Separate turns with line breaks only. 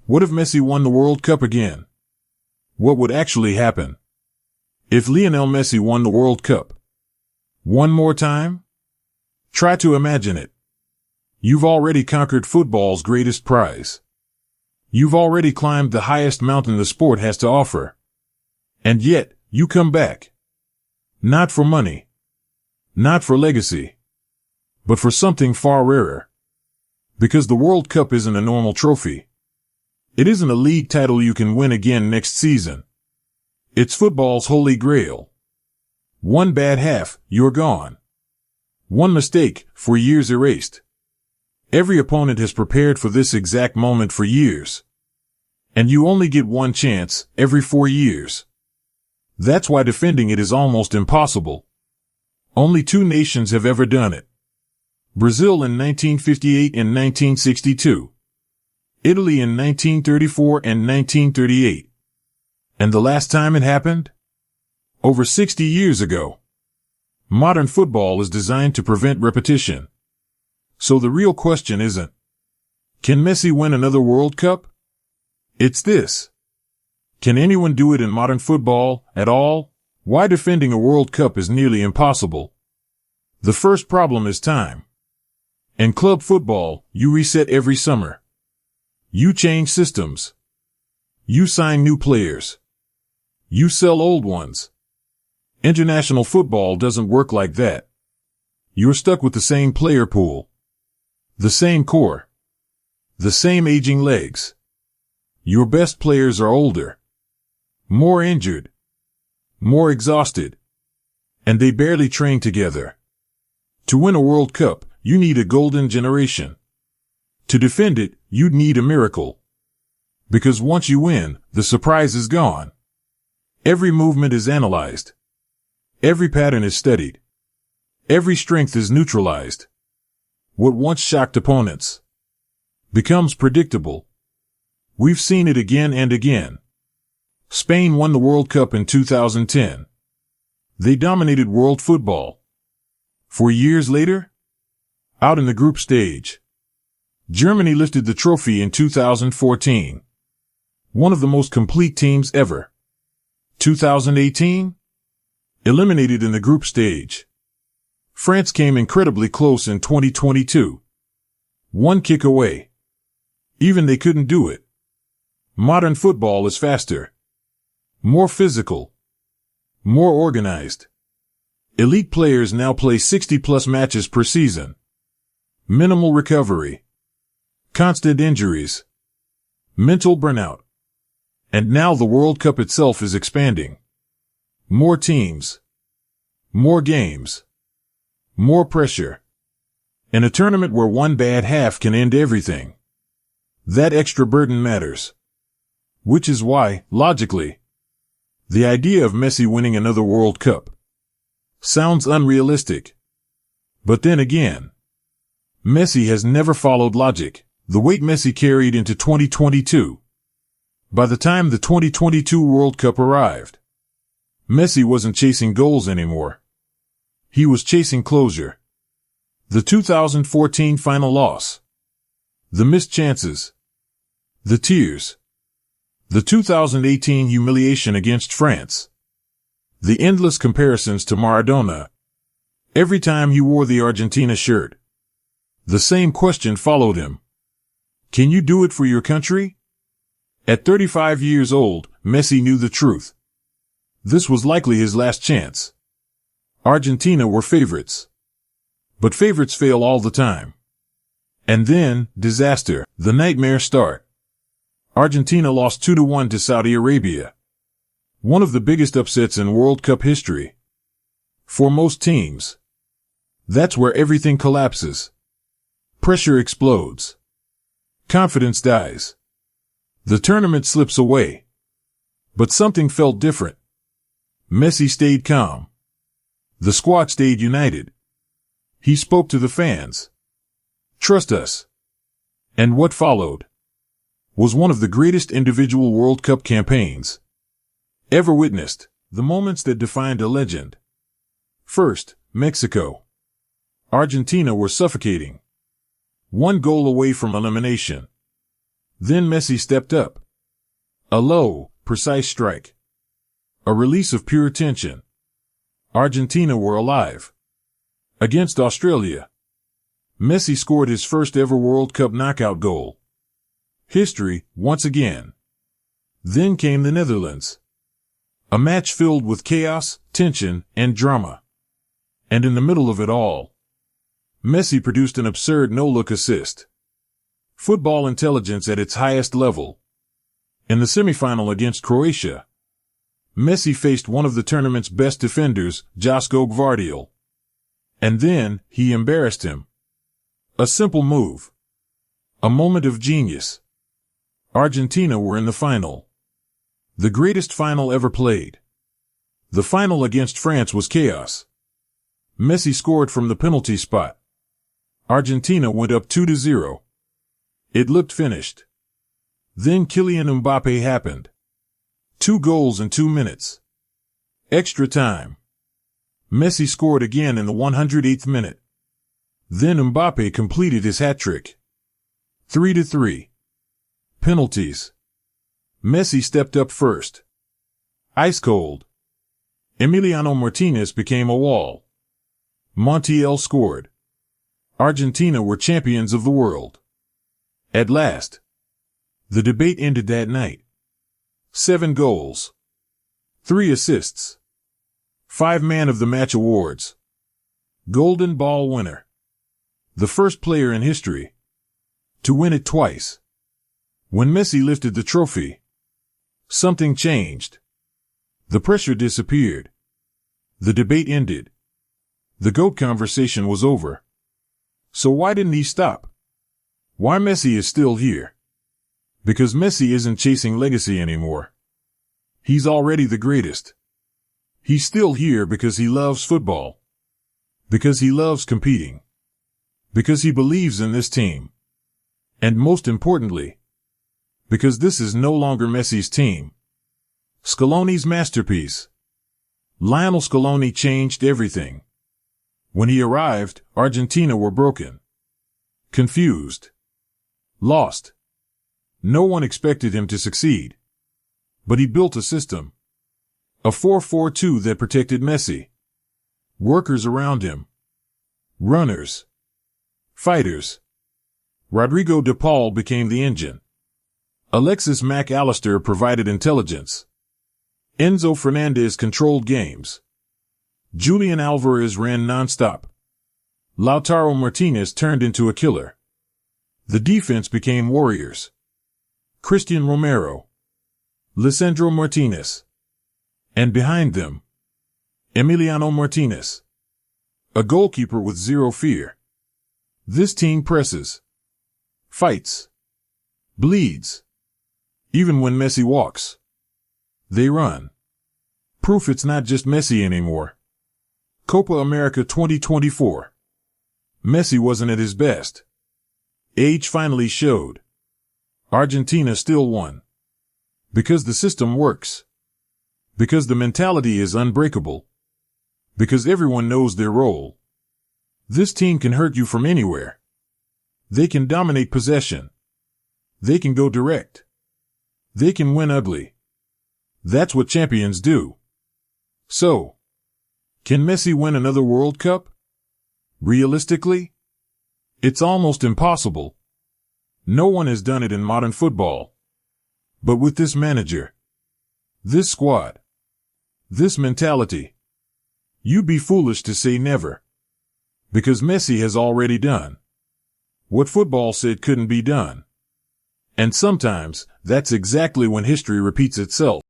What if Messi won the World Cup again? What would actually happen? If Lionel Messi won the World Cup one more time? Try to imagine it. You've already conquered football's greatest prize. You've already climbed the highest mountain the sport has to offer. And yet, you come back. Not for money. Not for legacy. But for something far rarer. Because the World Cup isn't a normal trophy. It isn't a league title you can win again next season. It's football's holy grail. One bad half, you're gone. One mistake, for years erased. Every opponent has prepared for this exact moment for years. And you only get one chance every 4 years. That's why defending it is almost impossible. Only 2 nations have ever done it. Brazil in 1958 and 1962. Italy in 1934 and 1938. And the last time it happened? Over 60 years ago. Modern football is designed to prevent repetition. So the real question isn't, can Messi win another World Cup? It's this. Can anyone do it in modern football at all? Why defending a World Cup is nearly impossible. The first problem is time. In club football, you reset every summer. You change systems. You sign new players. You sell old ones. International football doesn't work like that. You're stuck with the same player pool. The same core. The same aging legs. Your best players are older. More injured. More exhausted. And they barely train together. To win a World Cup, you need a golden generation. To defend it, you'd need a miracle. Because once you win, the surprise is gone. Every movement is analyzed. Every pattern is studied. Every strength is neutralized. What once shocked opponents becomes predictable. We've seen it again and again. Spain won the World Cup in 2010. They dominated world football. 4 years later, out in the group stage, Germany lifted the trophy in 2014. One of the most complete teams ever. 2018? Eliminated in the group stage. France came incredibly close in 2022. 1 kick away. Even they couldn't do it. Modern football is faster. More physical. More organized. Elite players now play 60+ matches per season. Minimal recovery. Constant injuries. Mental burnout. And now the World Cup itself is expanding. More teams. More games. More pressure. In a tournament where one bad half can end everything. That extra burden matters. Which is why, logically, the idea of Messi winning another World Cup sounds unrealistic. But then again, Messi has never followed logic. The weight Messi carried into 2022. By the time the 2022 World Cup arrived, Messi wasn't chasing goals anymore. He was chasing closure. The 2014 final loss. The missed chances. The tears. The 2018 humiliation against France. The endless comparisons to Maradona. Every time he wore the Argentina shirt, the same question followed him. Can you do it for your country? At 35 years old, Messi knew the truth. This was likely his last chance. Argentina were favorites. But favorites fail all the time. And then, disaster, the nightmare start. Argentina lost 2-1 to Saudi Arabia. One of the biggest upsets in World Cup history. For most teams. That's where everything collapses. Pressure explodes. Confidence dies. The tournament slips away. But something felt different. Messi stayed calm. The squad stayed united. He spoke to the fans. Trust us. And what followed was one of the greatest individual World Cup campaigns ever witnessed. The moments that defined a legend. First, Mexico. Argentina were suffocating. 1 goal away from elimination. Then Messi stepped up. A low, precise strike. A release of pure tension. Argentina were alive. Against Australia, Messi scored his first ever World Cup knockout goal. History, once again. Then came the Netherlands. A match filled with chaos, tension, and drama. And in the middle of it all, Messi produced an absurd no-look assist. Football intelligence at its highest level. In the semifinal against Croatia, Messi faced one of the tournament's best defenders, Joško Gvardiol. And then, he embarrassed him. A simple move. A moment of genius. Argentina were in the final. The greatest final ever played. The final against France was chaos. Messi scored from the penalty spot. Argentina went up 2-0. It looked finished. Then Kylian Mbappé happened. 2 goals in 2 minutes. Extra time. Messi scored again in the 108th minute. Then Mbappé completed his hat-trick. 3-3. Penalties. Messi stepped up first. Ice cold. Emiliano Martinez became a wall. Montiel scored. Argentina were champions of the world. At last. The debate ended that night. 7 goals. 3 assists. 5 Man of the Match awards. Golden Ball winner. The first player in history to win it twice. When Messi lifted the trophy, something changed. The pressure disappeared. The debate ended. The GOAT conversation was over. So why didn't he stop? Why Messi is still here? Because Messi isn't chasing legacy anymore. He's already the greatest. He's still here because he loves football. Because he loves competing. Because he believes in this team. And most importantly, because this is no longer Messi's team. Scaloni's masterpiece. Lionel Scaloni changed everything. When he arrived, Argentina were broken. Confused. Lost. No one expected him to succeed. But he built a system. A 4-4-2 that protected Messi. Workers around him. Runners. Fighters. Rodrigo de Paul became the engine. Alexis Mac Allister provided intelligence. Enzo Fernandez controlled games. Julian Alvarez ran non-stop. Lautaro Martinez turned into a killer. The defense became warriors. Christian Romero. Lisandro Martinez. And behind them, Emiliano Martinez. A goalkeeper with zero fear. This team presses. Fights. Bleeds. Even when Messi walks. They run. Proof it's not just Messi anymore. Copa America 2024. Messi wasn't at his best. Age finally showed. Argentina still won. Because the system works. Because the mentality is unbreakable. Because everyone knows their role. This team can hurt you from anywhere. They can dominate possession. They can go direct. They can win ugly. That's what champions do. So, can Messi win another World Cup? Realistically, it's almost impossible. No one has done it in modern football. But with this manager, this squad, this mentality, you'd be foolish to say never. Because Messi has already done what football said couldn't be done. And sometimes, that's exactly when history repeats itself.